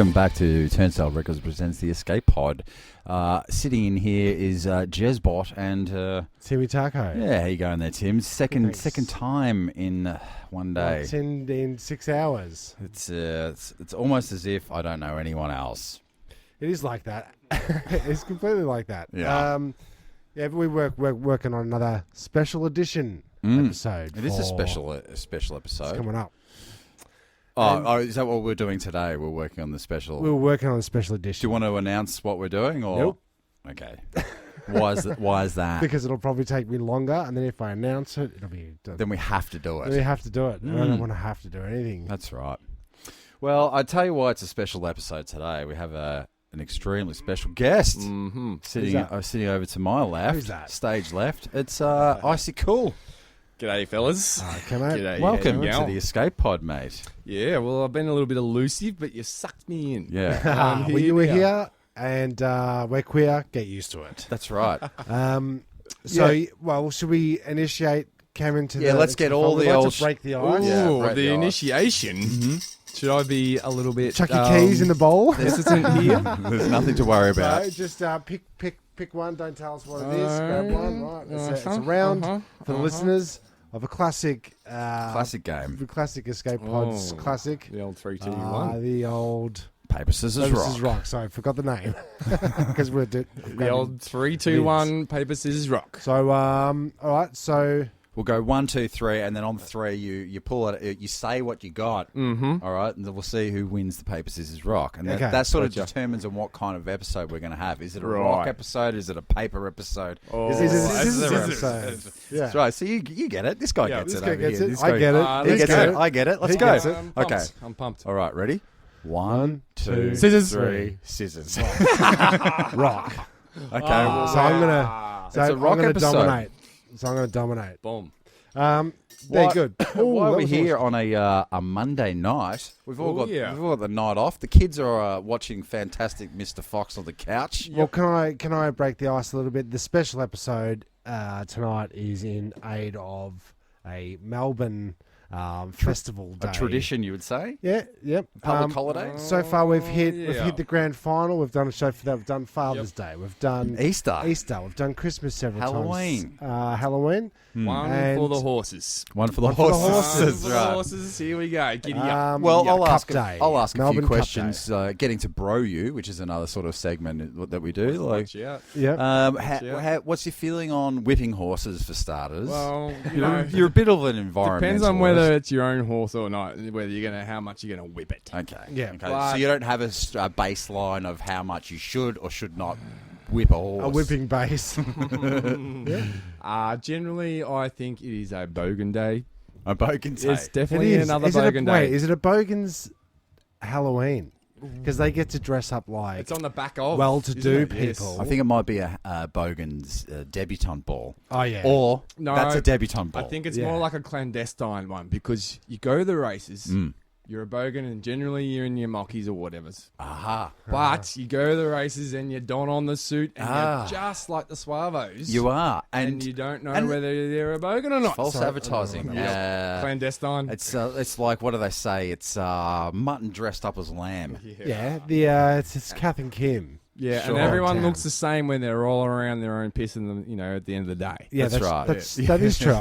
Welcome back to Turnstile Records presents the Escape Pod. Sitting in here is Jezbot and Timmy Taco. Yeah, how you going there, Tim? Second time in one day. It's in 6 hours. It's almost as if I don't know anyone else. It is like that. It's completely like that. Yeah. We're working on another special edition episode. It is a special episode. It's coming up. Oh, is that what we're doing today? We're working on the special. We were working on a special Do edition. you want to announce what we're doing, or Nope. Okay? Why is that? Because it'll probably take me longer, and then if I announce it, it'll be done. Then we have to do it. Then we have to do it. I don't want to have to do anything. That's right. Well, I tell you why it's a special episode today. We have an extremely special guest sitting over to my left. Who's that? Stage left. It's I.C.COOL. G'day, fellas. Okay, mate. G'day. Welcome How you to going? the Escape Pod, mate. Yeah, well, I've been a little bit elusive, but you sucked me in. Yeah, You were here, and we're queer. Get used to it. that's right. Should we initiate Cameron to Yeah, the... let's get all we'd the like old... to break the ice. Yeah, Ooh, break the the ice. initiation. Should I be a little bit... Chuck your keys in the bowl. hesitant here? There's nothing to worry about. So just pick one. Don't tell us what it is. Grab one. Right. It's a round for the listeners of a classic... Classic game. The classic Escape Pods classic. The old 3, 2, 1. The old... Paper, scissors, rock. Sorry, I forgot the name. Because we're... The old 3, 2, 1, paper, scissors, rock. So, all right. So... We'll go 1, 2, 3, and then on 3 you pull it. You say what you got. Mm-hmm. All right, and then we'll see who wins the paper, scissors, rock, and that sort of determines on what kind of episode we're going to have. Is it a rock episode? Is it a paper episode? Is it a scissors episode? Yeah. That's right. So you get it. This guy gets it over here. This I guy- get it. He gets it. I get it. Let's He go. gets it. Okay. I'm pumped. All right. Ready? 1, 2, Scissors. 3, scissors. Rock. Okay. So I'm gonna. So It's a rock I'm gonna episode. dominate. So I'm gonna dominate. Boom. Very good. Why are that we was here on a Monday night? We've all got the night off. The kids are watching fantastic Mr. Fox on the couch. Well, can I break the ice a little bit? The special episode tonight is in aid of a Melbourne festival day. A tradition, you would say? Yeah. Yep. Public holiday? So far, we've hit the grand final. We've done a show for that. We've done Father's Day. We've done Easter. We've done Christmas several Halloween. times. Halloween. One And- for the horses. One for the One for the horses. horses. For the horses. Here we go. Giddy up. Well, I'll Cup ask. Day. I'll ask a Melbourne few Cup questions. Getting to bro you, which is another sort of segment that we do. Like, Watch out. Yep. what's your feeling on whipping horses for starters? Well, you know, You're a bit of an environmentalist. depends on whether it's your own horse or not. Whether how much you're gonna whip it. Okay. Yeah. Okay. But- So you don't have a baseline of how much you should or should not whip a horse. A whipping base. Generally, I think it is a bogan day. A bogan day. It's definitely another bogan day. Is it a bogan's Halloween? Because they get to dress up like It's on the back of well-to-do isn't it? Yes. people. I think it might be a Bogan's debutante ball. Oh yeah. Or No, that's a debutante ball. I think it's Yeah. more like a clandestine one because you go to the races, you're a bogan, and generally you're in your mockies or whatever's. Aha. But you go to the races and you don on the suit and Ah. you're just like the Suavos. You are. And you don't know and- whether they're a bogan or not. False Sorry, advertising. Clandestine. It's like, what do they say? It's mutton dressed up as lamb. Yeah. It's Kath and Kim. Yeah, Sure. and everyone Town. looks the same when they're all around their own piss in the, at the end of the day. Yeah, That's right. That is true.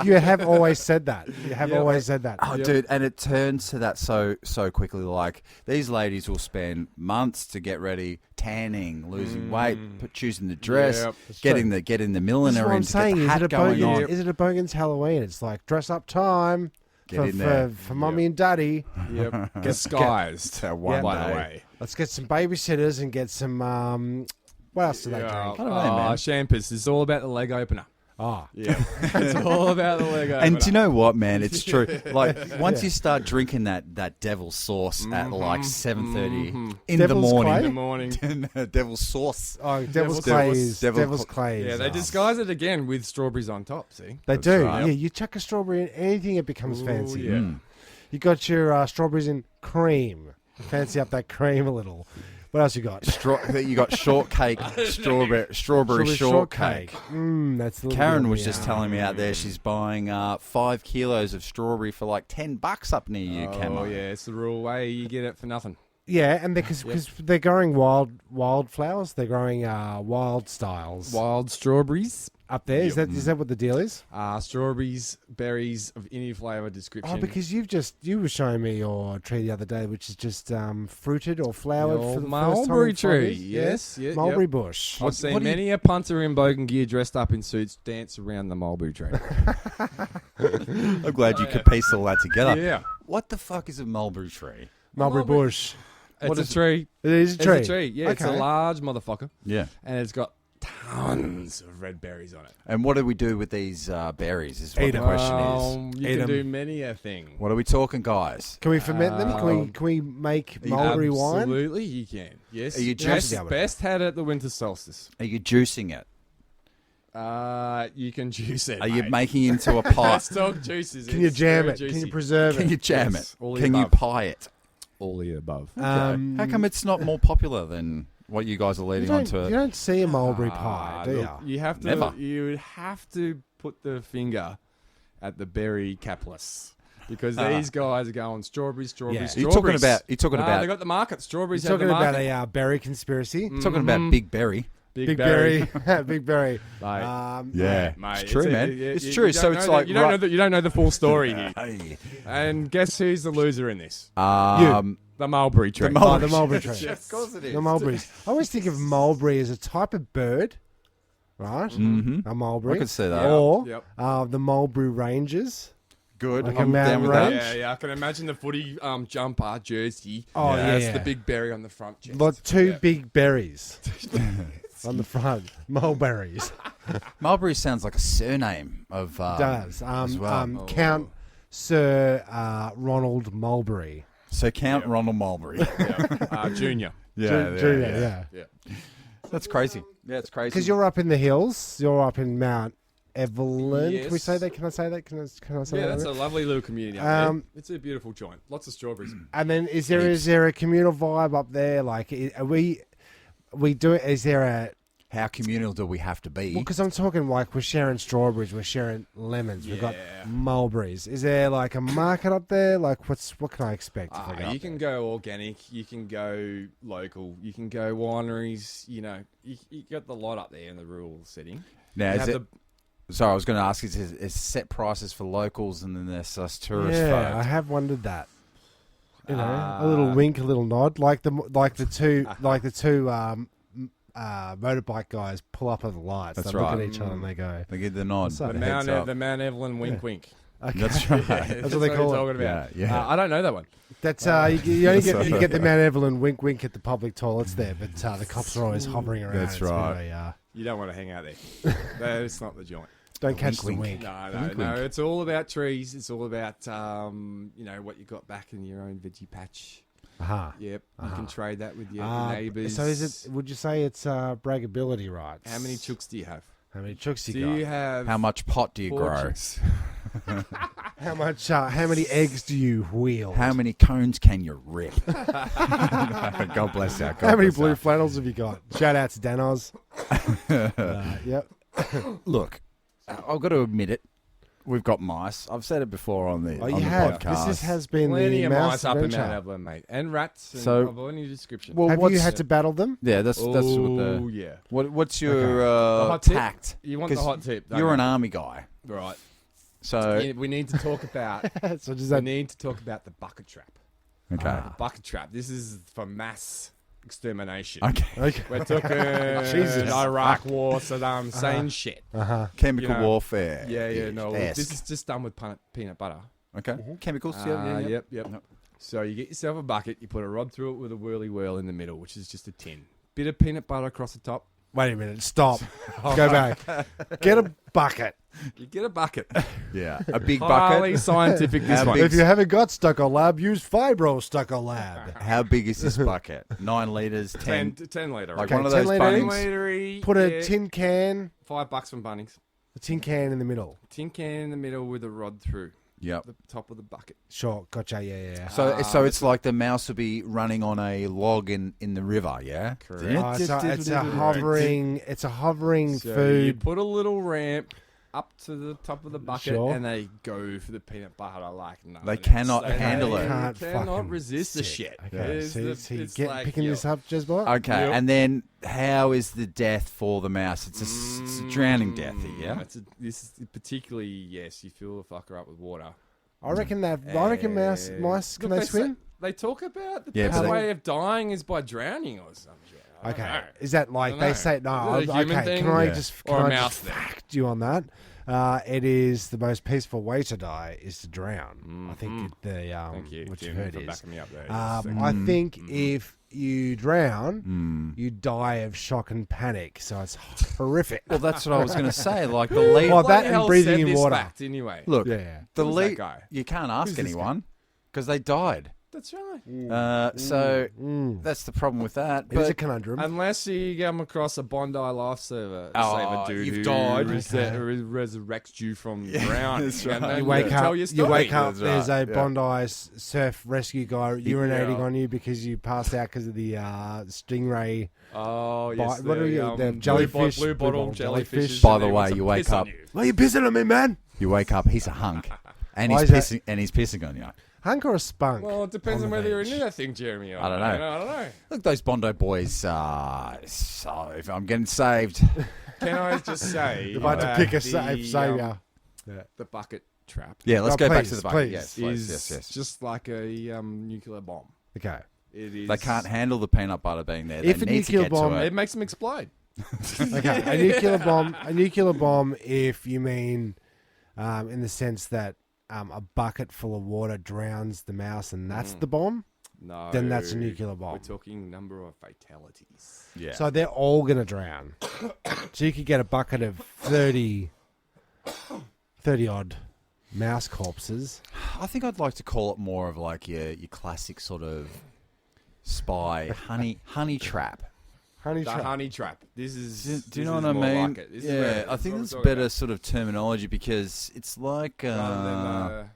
You have always said that. You have always said that. Oh, dude, and it turns to that so quickly. Like, these ladies will spend months to get ready, tanning, losing weight, choosing the dress, Yep. getting the That's milliner what in I'm to saying. get the Is hat it a going on. Bogan's? Is it a Bogan's Halloween? It's like dress up time Get in there. for mummy and daddy. Yep. Disguised, So one by the day. way. Let's get some babysitters and get some. What else do they drink? I don't know, man. Champers. It's all about the leg opener. Oh, Yeah. It's all about the leg opener. And do you know what, man? It's true. Like, once you start drinking that devil's sauce at like 7:30 in Devil's the morning. in the morning. Devil's sauce. oh, Devil's Clay is Devil's Clay. Yeah, is, they disguise it again with strawberries on top, see? They do. right. Yeah, you chuck a strawberry in anything, it becomes fancy. Yeah. You got your strawberries in cream. Fancy up that cream a little. What else you got? You got shortcake, strawberry shortcake. That's a little Karen bit was of just the, telling me out there she's buying 5 kilos of strawberry for like $10 up near you, Oh, Camo. yeah, it's the real way you get it for nothing. Yeah, and because they're growing wild flowers, they're growing wild styles. Wild strawberries. Up there, is that what the deal is? Strawberries, berries of any flavour description. Oh, because you were showing me your tree the other day, which is just fruited or flowered for the mulberry first time in 5 tree. years. Yes, mulberry bush. I've seen many a punter in bogan gear dressed up in suits dance around the mulberry tree. I'm glad you could piece all that together. Yeah. What the fuck is a mulberry tree? Mulberry bush. It's a tree. It is a tree. It's a tree. Yeah, it's a large motherfucker. Yeah. And it's got tons of red berries on it. And what do we do with these berries is what the question is. You can do many a thing. What are we talking, guys? Can we ferment them? Can we make mulberry wine? Absolutely, you can. Yes. Are you best had at the winter solstice. Are you juicing it? You can juice it. Are you mate. making it into a pie? Let's talk juices. Can you jam it? Juicy. Can you preserve it? Can you jam Yes, it? all the Can you above. pie it? All the above. How come it's not more popular than what you guys are leading on to? You don't see a mulberry pie, do you? Look, you have to. Never. You would have to put the finger at the berry capitalists because these guys are going strawberries. You're talking about. They got the market. Strawberries. You're talking have the about market. a berry conspiracy. Talking about Big Berry. Big berry. Big berry. Mate. Yeah, Mate, it's true, man. It's true. So it's like you don't know the full story here. Hey. And guess who's the loser in this? You. The mulberry tree. The mulberry tree. Yes, of course it is. The mulberries. I always think of mulberry as a type of bird, right? Mm-hmm. A mulberry. I could see that. Or Yep. the mulberry ranges. Good. Like a I'm down with mountain that. range? Yeah. I can imagine the footy jumper jersey. Oh, That's yeah. the big berry on the front chest. Like two Yeah. big berries on the front. Mulberries. Mulberry sounds like a surname of. Does. as well. Count Sir Ronald Mulberry. So Count Ronald Mulberry. Junior. Yeah. That's crazy. Yeah, it's crazy. Because you're up in the hills. You're up in Mount Evelyn. Yes. Can we say that? Can I say that? Can I say Yeah, that? that's a lovely little community up there. It's a beautiful joint. Lots of strawberries. And then is there a communal vibe up there? Like, are we do it? Is there a? How communal do we have to be? Well, because I'm talking like we're sharing strawberries, we're sharing lemons, we've got mulberries. Is there like a market up there? Like, what can I expect? If I go You up can there? go organic. You can go local. You can go wineries. You know, you got the lot up there in the rural setting. Now, You is have it? Sorry, I was going to ask: is set prices for locals and then there's us tourist Yeah, I folk? have wondered that. You know, a little wink, a little nod, like the two motorbike guys pull up at the lights. That's they look right. at each other and they go, They give the nod. What's up? The heads up. the Mount Evelyn wink wink. okay. That's right. That's what they call you're it. talking about. Yeah. I don't know that one. That's you only get the Mount Evelyn wink wink at the public toilets there, but the cops are always hovering around. That's It's a bit right. of a, You don't want to hang out there. That's not the joint. don't catch the wink, wink. No. It's all about trees. It's all about what you got back in your own veggie patch. Aha. Yep, you can trade that with your neighbours. So is it? Would you say it's braggability rights? How many chooks do you have? How many chooks Do you got? you have How much pot do you grow? fortunes? How much? How many eggs do you wield? How many cones can you rip? God bless you. How many blue flannels have you got? Shout out to Danos. Yep. Look, I've got to admit it. We've got mice. I've said it before on the, Oh, on you the have. podcast. This has been Plenty the of mouse mice up in adventure. Mount Evelyn, mate, and rats. And So- of any description. Well, Have what's, you had to battle them? Yeah, that's what oh the. yeah. What's your The hot tip? tact? You want the 'Cause hot tip? don't You're you? an army guy, right. so Yeah, we need to talk about. So does we that? need to talk about the bucket trap. okay, Bucket trap. This is for mass extermination. okay. Okay. We're talking Jesus. Iraq War, Saddam Hussein shit. Chemical You know, warfare. Yeah, no. esque. This is just done with peanut butter. Okay. Chemicals. Yeah. Yep. So you get yourself a bucket, you put a rod through it with a whirly whirl in the middle, which is just a tin. Bit of peanut butter across the top. Wait a minute. Stop. Go back. Get a bucket. You get a bucket. Yeah. A big Highly bucket. scientific this How one. big- If you haven't got Stucco Lab, use Fibro Stucco Lab. How big is this bucket? 9 liters, 10. 10 litre. Like Okay, one of 10 those litre Bunnings. each. Litery, Put a tin can, $5 from Bunnings. a tin can in the middle. Tin can in the middle with a rod through Yep. the top of the bucket. Sure. Gotcha. Yeah. So it's like the mouse will be running on a log in the river, yeah? Correct. It's a hovering So you food. put a little ramp up to the top of the bucket and they go for the peanut butter like nothing. They cannot handle it. They cannot resist the shit. Okay. So you get picking this up, Jezbot? Okay, and then how is the death for the mouse? It's a drowning death, yeah? This is particularly, yes, you fill the fucker up with water. I reckon mice can they swim? They talk about the best way of dying is by drowning or something. Okay, is that like they say? No, is it a human okay. thing? Can I just fact you on that? It is the most peaceful way to die is to drown. I think Thank you, what Jim, you've heard for is. backing me up there. I think if you drown, you die of shock and panic. So it's horrific. Well, that's what I was going to say. Like the lead. Well, that and breathing in water. Fact, anyway. Look, the Who's lead. that guy? You can't ask anyone because they died. That's right. So that's the problem with that. It is a conundrum. Unless you come across a Bondi lifesaver dude you've who died. resurrects you from drowning. That's right. And then You wake up. That's There's right, a Bondi surf rescue guy urinating on you because you passed out because of the stingray. Oh yes, what are you? The jellyfish, blue bottle jellyfish. By the way, you wake up. Why are you pissing on me, man? You wake up. He's a hunk, and Why he's is that? pissing on you. Hunk or a spunk? Well, it depends on whether you're into that thing, Jeremy. I don't know. I don't know. Look, those Bondi boys. So if I'm getting saved, Can I just say, If I had to pick a the savior. the bucket trap yeah, let's Oh, go back please, to the bucket. please. Yes, is please. Yes. just like a nuclear bomb. Okay. It is. They can't handle the peanut butter being there. If they a need nuclear to get bomb- to It it. makes them explode. Okay. A nuclear bomb. If you mean, in the sense that a bucket full of water drowns the mouse and that's the bomb, No. then that's a nuclear bomb. We're talking number of fatalities. Yeah. So they're all going to drown. So you could get a bucket of 30 odd mouse corpses. I think I'd like to call it more of like your classic sort of spy honey trap. Honey The trap. honey trap. This is. Do you this know is what I more mean? Like it. This is Yeah, where- I think what there's we're better talking sort of terminology because it's like about. Rather than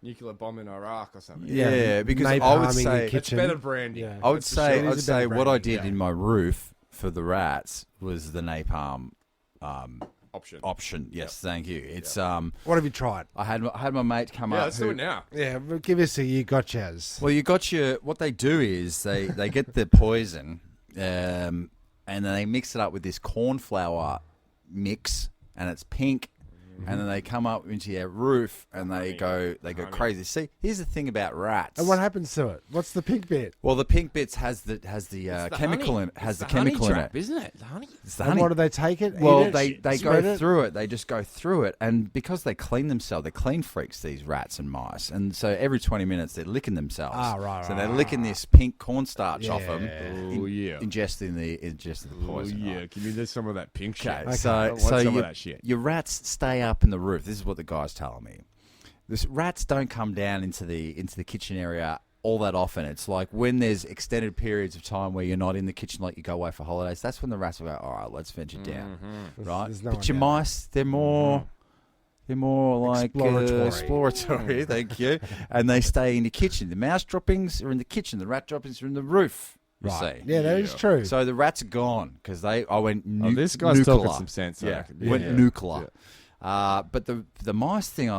nuclear bomb in Iraq or something. yeah, because I would napalming your say It's kitchen. better branding. Yeah. I would That's for say sure. I'd say what I did yeah. in my roof for the rats was the napalm Option. Yes, thank you. It's What have you tried? I had my mate come Yeah, up. let's do it now. Yeah, but give us a you gotchas. Well, you got what they do is they get the poison and then they mix it up with this cornflour mix and it's pink and then they come up into your roof and they go crazy. See, here's the thing about rats. And what happens to it? What's the pink bit? Well, the pink bits has the chemical in it. Has the chemical in it. Isn't it? The honey. It's the And honey. what do they take it? Well, eat it, they spread go it? through it. They just go through it, and because they clean themselves, they're clean freaks. These rats and mice, and so every 20 minutes they're licking themselves. Right. So they're licking this pink cornstarch off them, Oh, yeah. ingesting the poison. Oh, yeah. Give me some of that pink shit. Okay, I so want some of you, that shit. your rats stay up in the roof. This is what the guy's telling me. Rats don't come down into the kitchen area all that often. It's like when there's extended periods of time where you're not in the kitchen, like you go away for holidays. That's when the rats will go, all right, let's venture down, right? There's no But one your down mice, they're more like exploratory. Thank you. And they stay in the kitchen. The mouse droppings are in the kitchen. The rat droppings are in the roof. You Right. see. Yeah, that is true. So the rats are gone because I went This guy's nuclear. talking some sense. I Yeah, reckon. went Yeah. nuclear. But the mice thing,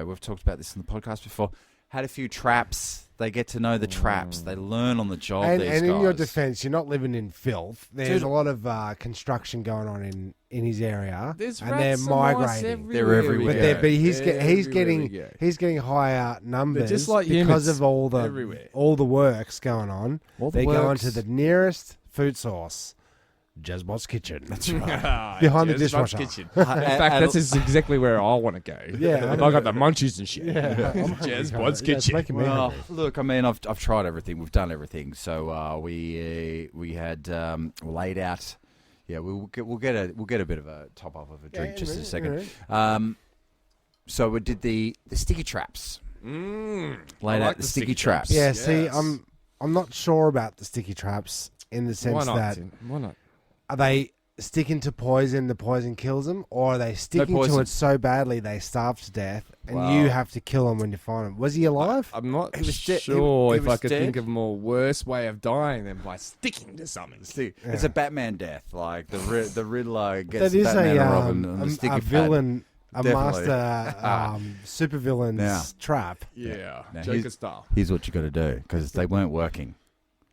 we've talked about this in the podcast before. Had a few traps. They get to know the traps. They learn on the job. and these in guys. your defense, you're not living in filth. There's Dude. a lot of construction going on in his area, There's and rats they're and mice migrating. They're everywhere. But, Yeah. but he's Everywhere we go. getting higher numbers just like because humans, of all everywhere. the works going on. All the They're going works. to the nearest food source, Jezbot's kitchen. That's right. Behind the Just dishwasher. kitchen. In fact, that's exactly where I want to go. Yeah. I got the munchies and shit. Yeah. Jez Bod's Yeah, it's kitchen. making me Well, hungry. look, I mean, I've tried everything. We've done everything. So we had laid out. Yeah, we'll get a bit of a top up of a drink just in a second. So we did the sticky traps. Laid out the sticky traps. Yeah, Yes. see, I'm not sure about the sticky traps in the Why sense not? that Tim? Why not? are they sticking to poison, the poison kills them, or are they sticking to poison. it so badly they starve to death and Wow. you have to kill them when you find them? Was he alive? I'm not He was dead. sure He if I was could dead. think of a more worse way of dying than by sticking to something. It's a Batman death. Like the Riddler gets That is Batman and Robin on a the sticky pad. villain supervillain's trap. Yeah, Now, Joker style. Here's what you got to do because they weren't working.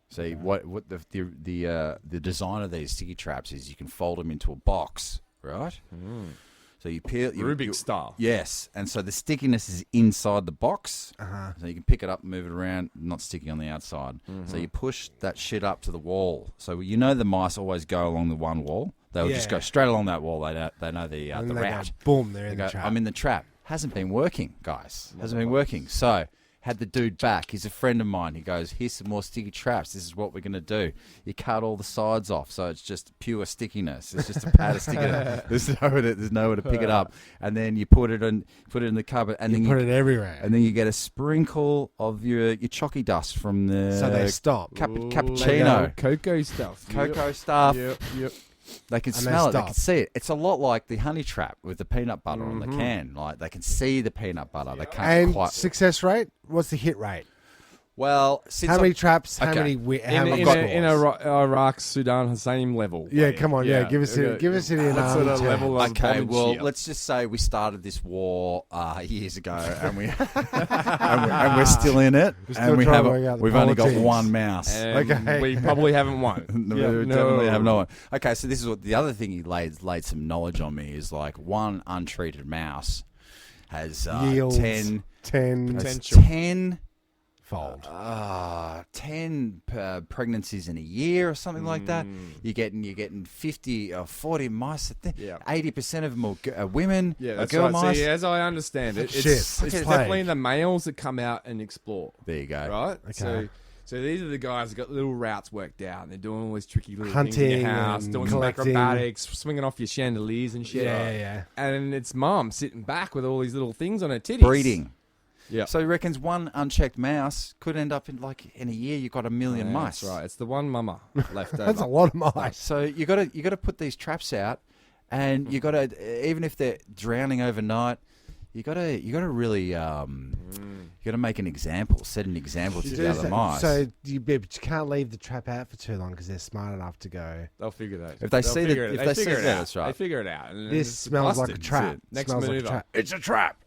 See what the design of these sticky traps is. You can fold them into a box, right? So you peel Rubik's style. Yes, and so the stickiness is inside the box. So you can pick it up and move it around, not sticky on the outside. So you push that shit up to the wall. So you know the mice always go along the one wall. They'll just go straight along that wall. They know the route. Boom, they're in the trap. I'm in the trap. Hasn't been working, guys. Hasn't been working. So had the dude back. He's a friend of mine. He goes, here's some more sticky traps. This is what we're going to do. You cut all the sides off, so it's just pure stickiness. It's just a pad of stickiness. There's nowhere to pick it up. And then you put it in the cupboard. And then put it everywhere. And then you get a sprinkle of your chalky dust from the so they stop. Cappuccino. Cocoa stuff. Cocoa stuff. Yep. They can smell it. They can see it. It's a lot like the honey trap with the peanut butter on the can. Like they can see the peanut butter. They can't quite. Success rate? What's the hit rate? Well, since how many traps? How many? In Iraq, Sudan, same level. Yeah, come on. Yeah, give us an sort of level. Okay, well, let's just say we started this war years ago, and and we're still in it, and we've only got one mouse. Okay, we probably haven't won. We definitely have no one. Okay, so this is what the other thing he laid some knowledge on me is like one untreated mouse has 10 fold. 10 pregnancies in a year or something like that. You're getting 50 or 40 mice. 80% of them are women. Yeah, that's girl right. mice. See, as I understand it, it's definitely the males that come out and explore. There you go. Right? Okay. So these are the guys that got little routes worked out, and they're doing all these tricky little hunting things in your house, doing some collecting. acrobatics, swinging off your chandeliers and shit. Yeah. And it's mom sitting back with all these little things on her titties. Breeding. Yeah. So he reckons one unchecked mouse could end up in a year you've got 1 million mice. That's right. It's the one mama left over. That's a lot of mice. So you got to put these traps out, and you got to, even if they're drowning overnight, you got to really you got to make an example, set an example to the other mice. So you can't leave the trap out for too long because they're smart enough to go. They'll figure that. If they see that, that's right. They figure it out. And this smells like a trap. Next smells maneuver. like a trap. It's a trap.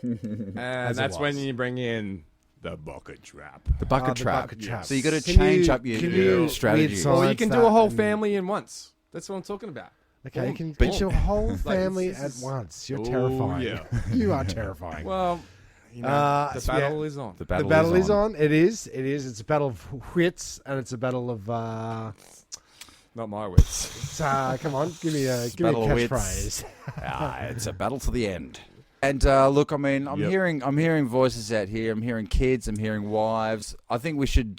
And that's when you bring in the bucket trap. The bucket trap. Bucket trap. So you got to change up your strategy. Or you can do a whole family in once. That's what I'm talking about. Okay, you can beat your whole family at once. You're terrifying. Yeah. You are terrifying. Well, the battle is on. The battle is on. It is. It's a battle of wits, and it's a battle of... not my wits. Come on, give me a catchphrase. It's a battle to the end. And look, I mean, I'm hearing voices out here. I'm hearing kids. I'm hearing wives. I think we should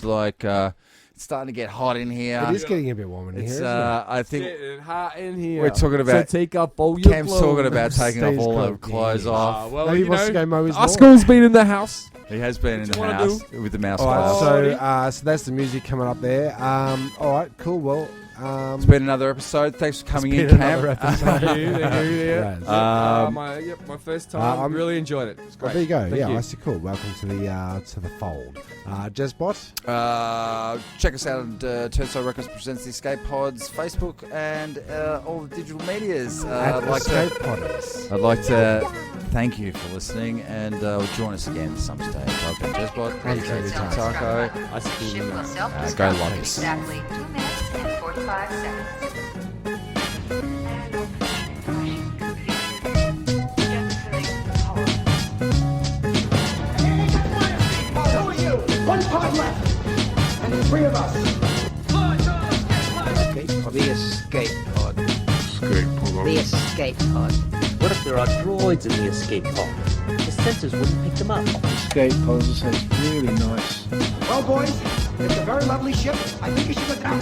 it's starting to get hot in here. It is getting a bit warm in here. Isn't it? I think getting hot in here. We're talking about. So take up all your Cam's clothes. talking about taking off all the clothes off. Well, maybe he wants to go mow his lawn. I.C.COOL's been in the house. He has been in the house with the mouse. All right, so that's the music coming up there. All right, cool. Well. It's been another episode. Thanks for coming in, Cam. My first time. I really enjoyed it. It's great. Well, there you go. Thank I.C.COOL. Welcome to the fold. Jezbot. Check us out at Turnstile Records presents the Escape Pods Facebook and all the digital medias. I'd like to thank you for listening, and join us again at some stage. I've been Jezbot. Taco. I.C.COOL. Go like us. Exactly 2 minutes and 45 seconds. One pod left, and the 3 of us. The escape pod. The escape pod. What if there are droids in the escape pod? The sensors wouldn't pick them up. Escape pod is really nice. Well, boys, it's a very lovely ship. I think you should go down.